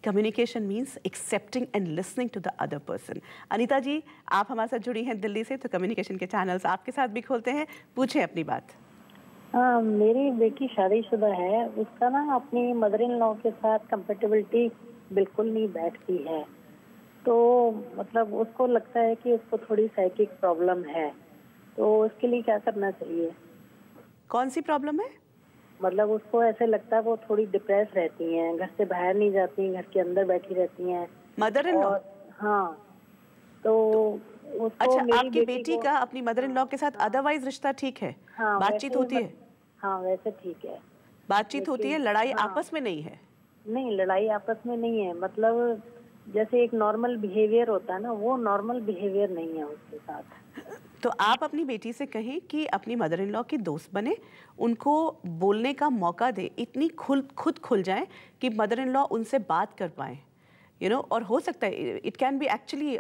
Communication means accepting and listening to the other person. Anita ji, आप हमारे साथ जुड़ी हैं दिल्ली से, तो कम्युनिकेशन के चैनल्स आपके साथ भी खोलते हैं, पूछें अपनी बात। मेरी बेटी शादीशुदा है, उसका ना अपनी मदर इन लॉ के साथ कंपेटेबिलिटी बिल्कुल नहीं बैठती है। तो मतलब उसको लगता है कि उसको थोड़ी साइकिक प्रॉब्लम है, तो उसके लिए क्या करना चाहिए? कौन सी प्रॉब्लम है? मतलब उसको ऐसे लगता है वो थोड़ी डिप्रेस रहती हैं, घर से बाहर नहीं जाती, घर के अंदर बैठी रहती हैं। Mother in law? हाँ, तो उसको अच्छा, आपकी बेटी का अपनी मदर इन लॉ के साथ अदरवाइज रिश्ता ठीक है? हाँ, बातचीत होती है? हाँ, वैसे ठीक है, बातचीत होती है, लड़ाई आपस में नहीं है? नहीं, लड़ाई आपस में नहीं है, मतलब जैसे एक नॉर्मल बिहेवियर होता है ना, वो नॉर्मल बिहेवियर नहीं है उसके साथ। तो आप अपनी बेटी से कहें कि अपनी मदर इन लॉ की दोस्त बने, उनको बोलने का मौका दे, इतनी खुद खुल जाएं कि मदर इन लॉ उनसे बात कर पाएं, यू नो। और हो सकता है इट कैन बी एक्चुअली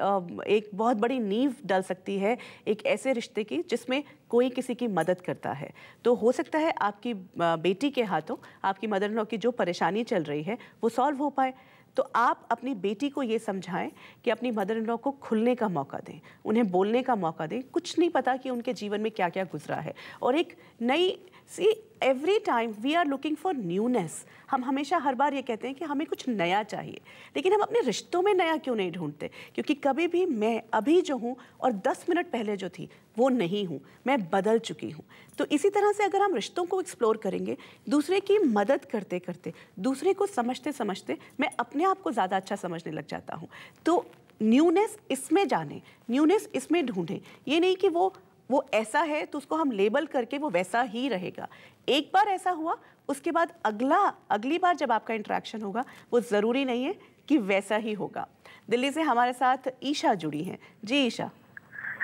एक बहुत बड़ी नींव डल सकती है एक ऐसे रिश्ते की जिसमें कोई किसी की मदद करता है। तो हो सकता है आपकी बेटी के हाथों आपकी मदर इन लॉ की जो परेशानी चल रही है वो सॉल्व हो पाए। तो आप अपनी बेटी को ये समझाएं कि अपनी मदर इन लॉ को खुलने का मौका दें, उन्हें बोलने का मौका दें। कुछ नहीं पता कि उनके जीवन में क्या क्या गुजरा है, और एक नई सी every time we are looking for newness. हम हमेशा हर बार ये कहते हैं कि हमें कुछ नया चाहिए, लेकिन हम अपने रिश्तों में नया क्यों नहीं ढूंढते? क्योंकि कभी भी मैं अभी जो हूँ और 10 मिनट पहले जो थी वो नहीं हूँ, मैं बदल चुकी हूँ। तो इसी तरह से अगर हम रिश्तों को एक्सप्लोर करेंगे, दूसरे की मदद करते करते, दूसरे को समझते समझते, मैं अपने आप को ज़्यादा अच्छा समझने लग जाता हूँ। तो न्यूनेस इसमें जाने, न्यूनेस इसमें ढूंढें। ये नहीं कि वो ऐसा है तो उसको हम लेबल करके वो वैसा ही रहेगा। एक बार ऐसा हुआ, उसके बाद अगली बार जब आपका इंटरेक्शन होगा वो ज़रूरी नहीं है कि वैसा ही होगा। दिल्ली से हमारे साथ ईशा जुड़ी हैं। जी Isha.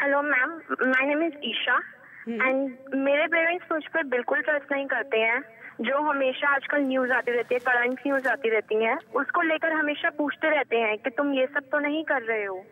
Hello ma'am, my name is Isha and मेरे पेरेंट्स मुझ पर बिल्कुल ट्रस्ट नहीं करते हैं। जो हमेशा आजकल न्यूज आती रहती है, करंट न्यूज आती रहती हैं, उसको लेकर हमेशा पूछते रहते हैं कि तुम ये सब तो नहीं कर रहे हो।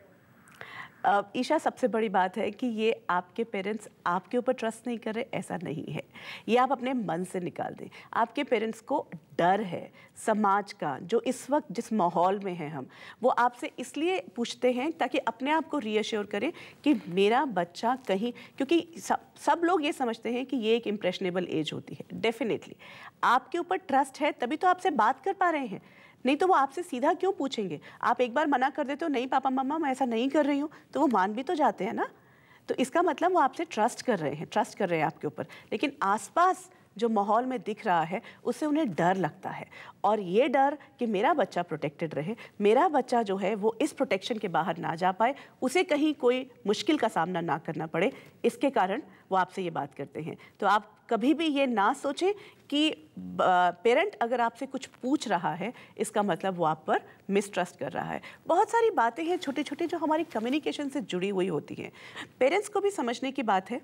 ईशा, सबसे बड़ी बात है कि ये आपके पेरेंट्स आपके ऊपर ट्रस्ट नहीं कर रहे, ऐसा नहीं है। ये आप अपने मन से निकाल दें। आपके पेरेंट्स को डर है समाज का, जो इस वक्त जिस माहौल में है हम, वो आपसे इसलिए पूछते हैं ताकि अपने आप को रीअश्योर करें कि मेरा बच्चा कहीं, क्योंकि सब लोग ये समझते हैं कि ये एक इम्प्रेशनेबल एज होती है। डेफिनेटली आपके ऊपर ट्रस्ट है तभी तो आपसे बात कर पा रहे हैं, नहीं तो वो आपसे सीधा क्यों पूछेंगे? आप एक बार मना कर देते हो, नहीं पापा मम्मा मैं ऐसा नहीं कर रही हूँ, तो वो मान भी तो जाते हैं ना। तो इसका मतलब वो आपसे ट्रस्ट कर रहे हैं आपके ऊपर। लेकिन आसपास जो माहौल में दिख रहा है उससे उन्हें डर लगता है, और ये डर कि मेरा बच्चा प्रोटेक्टेड रहे, मेरा बच्चा जो है वो इस प्रोटेक्शन के बाहर ना जा पाए, उसे कहीं कोई मुश्किल का सामना ना करना पड़े, इसके कारण वो आपसे ये बात करते हैं। तो आप कभी भी ये ना सोचें कि पेरेंट अगर आपसे कुछ पूछ रहा है इसका मतलब वो आप पर मिसट्रस्ट कर रहा है। बहुत सारी बातें हैं छोटी छोटी जो हमारी कम्युनिकेशन से जुड़ी हुई होती हैं। पेरेंट्स को भी समझने की बात है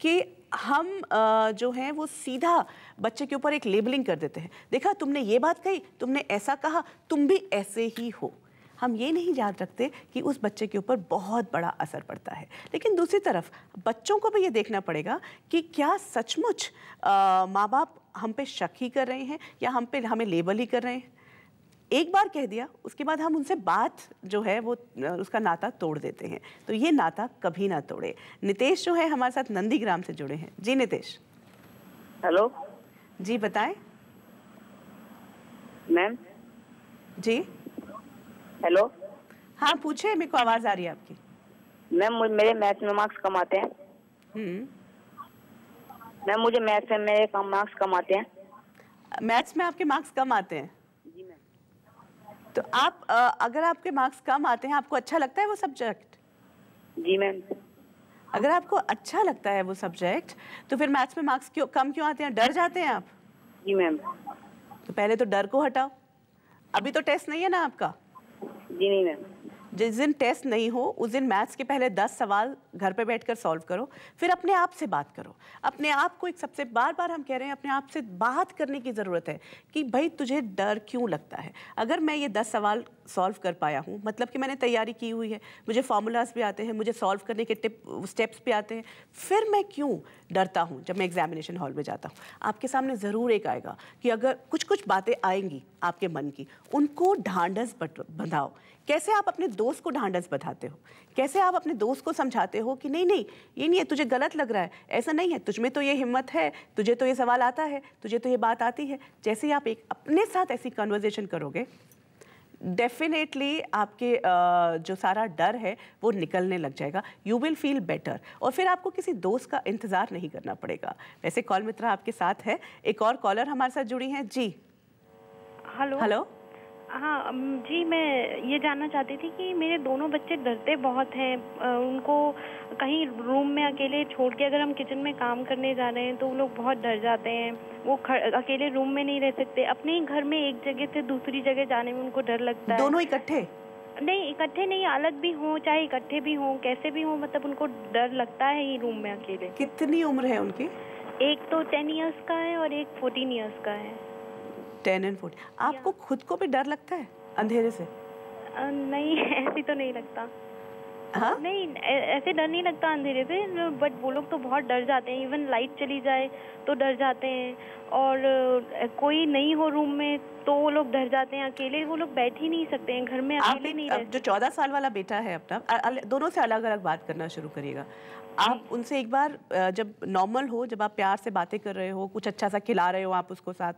कि हम जो हैं वो सीधा बच्चे के ऊपर एक लेबलिंग कर देते हैं। देखा तुमने ये बात कही, तुमने ऐसा कहा, तुम भी ऐसे ही हो। हम ये नहीं याद रखते कि उस बच्चे के ऊपर बहुत बड़ा असर पड़ता है। लेकिन दूसरी तरफ बच्चों को भी ये देखना पड़ेगा कि क्या सचमुच माँ बाप हम पे शक ही कर रहे हैं या हमें लेबल ही कर रहे हैं। एक बार कह दिया उसके बाद हम उनसे बात जो है वो उसका नाता तोड़ देते हैं, तो ये नाता कभी ना तोड़े। नितेश जो है हमारे साथ नंदीग्राम से जुड़े हैं। जी नितेश। हेलो जी बताएं। मैम। जी हेलो। हाँ पूछे, मेरे को आवाज आ रही है आपकी। मैम मेरे मैथ्स में मार्क्स कम आते हैं। मैम मुझे मैथ्स में मेरे मार्क्स कम आते हैं। मैथ्स में आपके मार्क्स कम आते हैं? जी मैम। तो आप अगर आपके मार्क्स कम आते हैं, आपको अच्छा लगता है वो सब्जेक्ट? जी मैम। अगर आपको अच्छा लगता है वो सब्जेक्ट तो फिर मैथ्स में मार्क्स कम क्यों आते हैं? डर जाते हैं आप? जी मैम। तो पहले तो डर को हटाओ। अभी तो टेस्ट नहीं है ना आपका? जी नहीं मैम। जिस दिन टेस्ट नहीं हो उस दिन मैथ्स के पहले 10 सवाल घर पे बैठकर सॉल्व करो, फिर अपने आप से बात करो। अपने आप को एक सबसे बार बार हम कह रहे हैं अपने आप से बात करने की ज़रूरत है कि भाई तुझे डर क्यों लगता है। अगर मैं ये 10 सवाल सॉल्व कर पाया हूँ मतलब कि मैंने तैयारी की हुई है, मुझे फार्मूलाज भी आते हैं, मुझे सॉल्व करने के स्टेप्स भी आते हैं, फिर मैं क्यों डरता हूँ जब मैं एग्जामिनेशन हॉल में जाता हूँ। आपके सामने ज़रूर एक आएगा कि अगर कुछ कुछ बातें आएंगी आपके मन की, उनको ढांढस बंधाओ। कैसे आप अपने दोस्त को ढांढस बंधाते हो, कैसे आप अपने दोस्त को समझाते हो कि नहीं नहीं ये नहीं है, तुझे गलत लग रहा है, ऐसा नहीं है, तुझ में तो ये हिम्मत है, तुझे तो ये सवाल आता है, तुझे तो ये बात आती है। जैसे ही आप एक अपने साथ ऐसी कन्वर्सेशन करोगे डेफिनेटली आपके जो सारा डर है वो निकलने लग जाएगा। यू विल फील बेटर और फिर आपको किसी दोस्त का इंतज़ार नहीं करना पड़ेगा। वैसे कॉल मित्रा आपके साथ है, एक और कॉलर हमारे साथ जुड़ी हैं। जी हेलो हेलो। हाँ जी, मैं ये जानना चाहती थी कि मेरे दोनों बच्चे डरते बहुत हैं। उनको कहीं रूम में अकेले छोड़ के अगर हम किचन में काम करने जा रहे हैं तो वो लोग बहुत डर जाते हैं। वो अकेले रूम में नहीं रह सकते। अपने ही घर में एक जगह से दूसरी जगह जाने में उनको डर लगता है। दोनों इकट्ठे? नहीं, इकट्ठे नहीं, अलग भी हों चाहे इकट्ठे भी हों, कैसे भी हों, मतलब उनको डर लगता है ही रूम में अकेले। कितनी उम्र है उनकी? एक तो 10 इयर्स का है और एक 14 इयर्स का है। 10 और 14। आपको खुद को भी डर लगता है अंधेरे से? नहीं, ऐसी तो नहीं लगता। हाँ? नहीं, ऐसे डर नहीं लगता अंधेरे से, बट वो लोग तो बहुत डर जाते हैं। इवन लाइट चली जाए तो डर जाते हैं, और कोई नहीं हो रूम में तो वो लोग डर जाते हैं। अकेले वो लोग बैठ ही नहीं सकते हैं घर में, अकेले नहीं रह। जो 14 साल वाला बेटा है अपना, दोनों से अलग अलग बात करना शुरू करिएगा। आप उनसे एक बार जब नॉर्मल हो, जब आप प्यार से बातें कर रहे हो, कुछ अच्छा सा खिला रहे हो आप उसको साथ,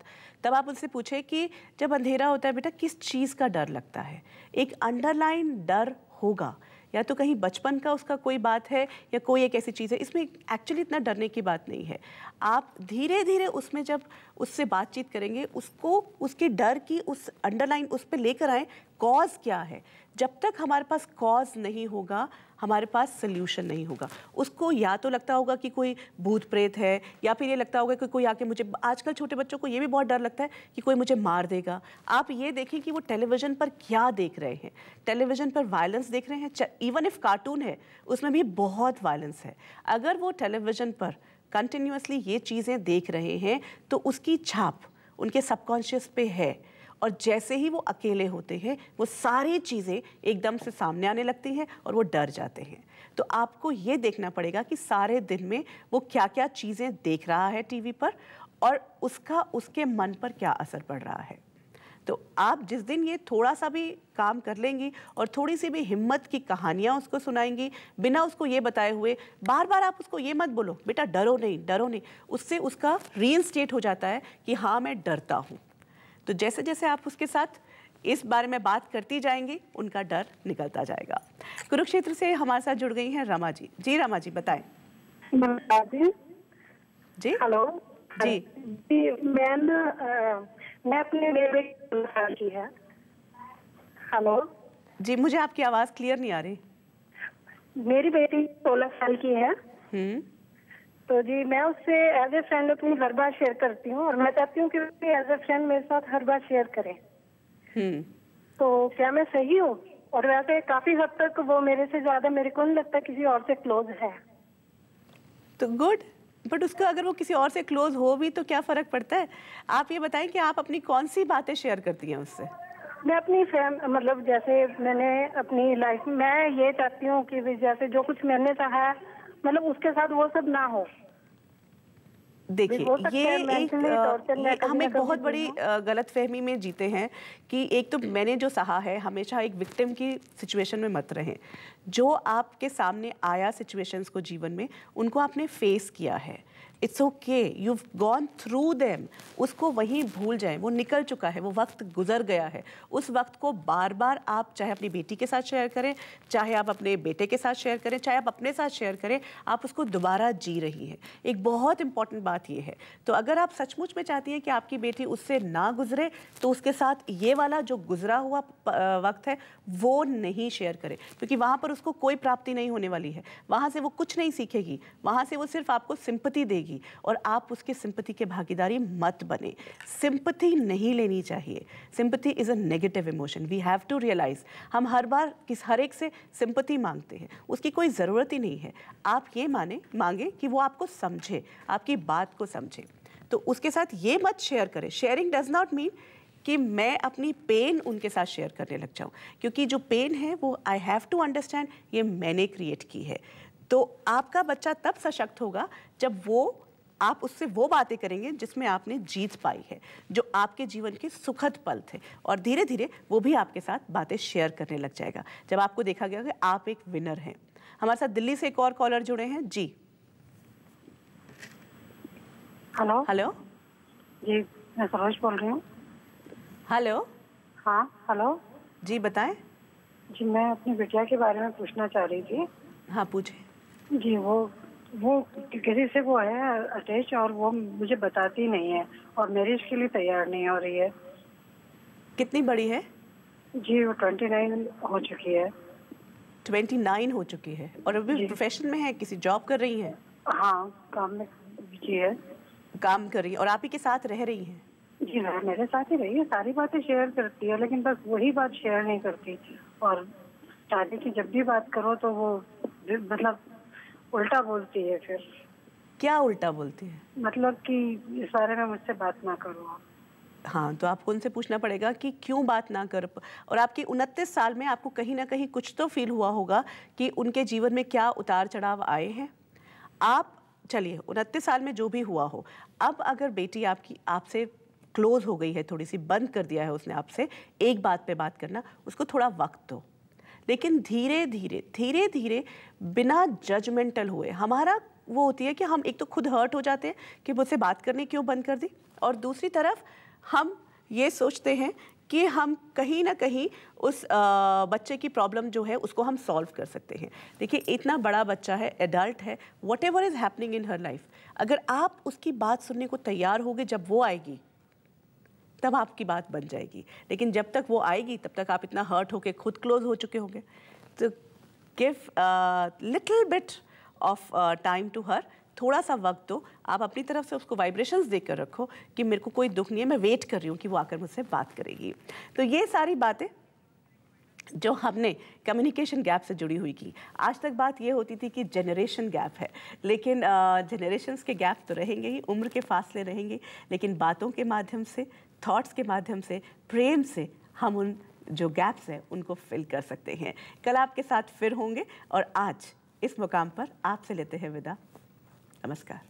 तब आप उनसे पूछे कि जब अंधेरा होता है बेटा किस चीज़ का डर लगता है। एक अंडरलाइन डर होगा, या तो कहीं बचपन का उसका कोई बात है या कोई एक ऐसी चीज़ है। इसमें एक्चुअली इतना डरने की बात नहीं है। आप धीरे धीरे उसमें जब उससे बातचीत करेंगे, उसको उसके डर की उस अंडरलाइन उस पर लेकर आए, कॉज क्या है। जब तक हमारे पास कॉज नहीं होगा हमारे पास सोल्यूशन नहीं होगा। उसको या तो लगता होगा कि कोई भूत प्रेत है, या फिर ये लगता होगा कि कोई आके मुझे, आजकल छोटे बच्चों को ये भी बहुत डर लगता है कि कोई मुझे मार देगा। आप ये देखें कि वो टेलीविज़न पर क्या देख रहे हैं। टेलीविज़न पर वायलेंस देख रहे हैं, इवन इफ कार्टून है उसमें भी बहुत वायलेंस है। अगर वो टेलीविज़न पर कंटिन्यूसली ये चीज़ें देख रहे हैं तो उसकी छाप उनके सबकॉन्शियस पे है, और जैसे ही वो अकेले होते हैं वो सारी चीज़ें एकदम से सामने आने लगती हैं और वो डर जाते हैं। तो आपको ये देखना पड़ेगा कि सारे दिन में वो क्या क्या चीज़ें देख रहा है टीवी पर, और उसका उसके मन पर क्या असर पड़ रहा है। तो आप जिस दिन ये थोड़ा सा भी काम कर लेंगी और थोड़ी सी भी हिम्मत की कहानियाँ उसको सुनाएंगी, बिना उसको ये बताए हुए, बार बार आप उसको ये मत बोलो बेटा डरो नहीं डरो नहीं, उससे उसका रीइंस्टेट हो जाता है कि हाँ मैं डरता हूँ। तो जैसे जैसे आप उसके साथ इस बारे में बात करती जाएंगी उनका डर निकलता जाएगा। कुरुक्षेत्र से हमारे साथ जुड़ गई हैं रमा जी। जी रमा जी बताएं। जी हेलो जी जी, मैं अपने बेटे की है। हेलो जी, मुझे आपकी आवाज़ क्लियर नहीं आ रही। मेरी बेटी 16 साल की है। तो जी मैं उससे एज ए फ्रेंड अपनी हर बात शेयर करती हूँ, और मैं चाहती हूँ कि एज ए फ्रेंड मेरे साथ हर बात शेयर करें। तो क्या मैं सही हूँ? और वैसे काफी हद तक वो मेरे से ज्यादा, मेरे को नहीं लगता किसी और से क्लोज है। तो गुड, बट उसका अगर वो किसी और से क्लोज हो भी तो क्या फ़र्क पड़ता है। आप ये बताएं कि आप अपनी कौन सी बातें शेयर करती हैं उससे। मैं अपनी मतलब जैसे मैंने अपनी लाइफ में मैं ये चाहती हूँ कि जैसे जो कुछ मैंने चाहा है मतलब उसके साथ वो सब ना हो। देखिए ये एक हम एक बहुत बड़ी गलतफहमी में जीते हैं कि एक तो मैंने जो सहा है, हमेशा एक विक्टिम की सिचुएशन में मत रहें। जो आपके सामने आया सिचुएशंस को जीवन में, उनको आपने फेस किया है, it's okay, you gone through them. उसको वहीं भूल जाएं, वो निकल चुका है, वो वक्त गुजर गया है। उस वक्त को बार बार आप चाहे अपनी बेटी के साथ शेयर करें, चाहे आप अपने बेटे के साथ शेयर करें, चाहे आप अपने साथ शेयर करें, आप उसको दोबारा जी रही हैं। एक बहुत इंपॉर्टेंट बात ये है। तो अगर आप सचमुच में चाहती हैं कि आपकी बेटी उससे ना गुजरे, तो उसके साथ ये वाला जो गुजरा हुआ वक्त है वो नहीं शेयर करें, क्योंकि वहाँ पर उसको कोई प्राप्ति नहीं होने वाली है। वहाँ से वो कुछ नहीं सीखेगी, वहाँ से वो सिर्फ आपको सिंपैथी देगी। देगी और आप उसकी सिंपैथी के भागीदारी मत बने। सिंपैथी नहीं लेनी चाहिए। Sympathy is a negative emotion. We have to realize हम हर एक से सिंपैथी मांगते हैं, उसकी कोई ज़रूरत ही नहीं है। आप ये मांगे कि वो आपको समझे, आपकी बात को समझे। तो उसके साथ ये मत शेयर करें। शेयरिंग डज नॉट मीन कि मैं अपनी पेन उनके साथ शेयर करने लग जाऊं, क्योंकि जो पेन है वो आई हैव टू अंडरस्टैंड ये मैंने क्रिएट की है। तो आपका बच्चा तब सशक्त होगा जब आप उससे वो बातें करेंगे जिसमें आपने जीत पाई है, जो आपके जीवन के सुखद पल थे, और धीरे धीरे वो भी आपके साथ बातें शेयर करने लग जाएगा जब आपको देखा गया कि आप एक विनर हैं। हमारे साथ दिल्ली से एक और कॉलर जुड़े हैं। जी हेलो। हेलो जी मैं सरोज बोल रही हूँ। हेलो। हाँ हेलो जी बताएं। जी मैं अपनी बिटिया के बारे में पूछना चाह रही थी। हाँ पूछे। जी वो किसी से वो है अटैच, और वो मुझे बताती नहीं है और मैरिज के लिए तैयार नहीं हो रही है। कितनी बड़ी है? जी वो 29 हो चुकी है। 29 हो चुकी है और अभी प्रोफेशन में है, किसी जॉब कर रही हैं? हाँ काम में जी है। काम कर रही है और आप ही के साथ रह रही हैं? जी हाँ मेरे साथ ही रही है, सारी बातें शेयर करती है, लेकिन बस वही बात शेयर नहीं करती। और शादी की जब भी बात करो तो वो मतलब उल्टा बोलती है। फिर क्या उल्टा बोलती है? मतलब कि इस बारे में मुझसे बात ना करो। हाँ तो आपको उनसे पूछना पड़ेगा कि क्यों बात ना कर। और आपकी 29 साल में आपको कहीं ना कहीं कुछ तो फील हुआ होगा कि उनके जीवन में क्या उतार चढ़ाव आए हैं। आप चलिए 29 साल में जो भी हुआ हो, अब अगर बेटी आपकी आपसे क्लोज हो गई है, थोड़ी सी बंद कर दिया है उसने आपसे एक बात पे बात करना, उसको थोड़ा वक्त दो। लेकिन धीरे धीरे बिना जजमेंटल हुए, हमारा वो होती है कि हम एक तो खुद हर्ट हो जाते हैं कि मुझसे बात करने क्यों बंद कर दी, और दूसरी तरफ हम ये सोचते हैं कि हम कहीं ना कहीं उस बच्चे की प्रॉब्लम जो है उसको हम सॉल्व कर सकते हैं। देखिए इतना बड़ा बच्चा है, एडल्ट है, what ever is happening in her life, अगर आप उसकी बात सुनने को तैयार होगे, जब वो आएगी तब आपकी बात बन जाएगी। लेकिन जब तक वो आएगी तब तक आप इतना हर्ट होके खुद क्लोज हो चुके होंगे। तो give little bit of time to her, थोड़ा सा वक्त दो। आप अपनी तरफ से उसको वाइब्रेशंस देकर रखो कि मेरे को कोई दुख नहीं है, मैं वेट कर रही हूँ कि वो आकर मुझसे बात करेगी। तो ये सारी बातें जो हमने कम्युनिकेशन गैप से जुड़ी हुई की। आज तक बात ये होती थी कि जनरेशन गैप है, लेकिन जनरेशन्स के गैप तो रहेंगे ही, उम्र के फासले रहेंगे, लेकिन बातों के माध्यम से, थॉट्स के माध्यम से, प्रेम से हम उन जो गैप्स हैं उनको फिल कर सकते हैं। कल आपके साथ फिर होंगे और आज इस मुकाम पर आपसे लेते हैं विदा। नमस्कार।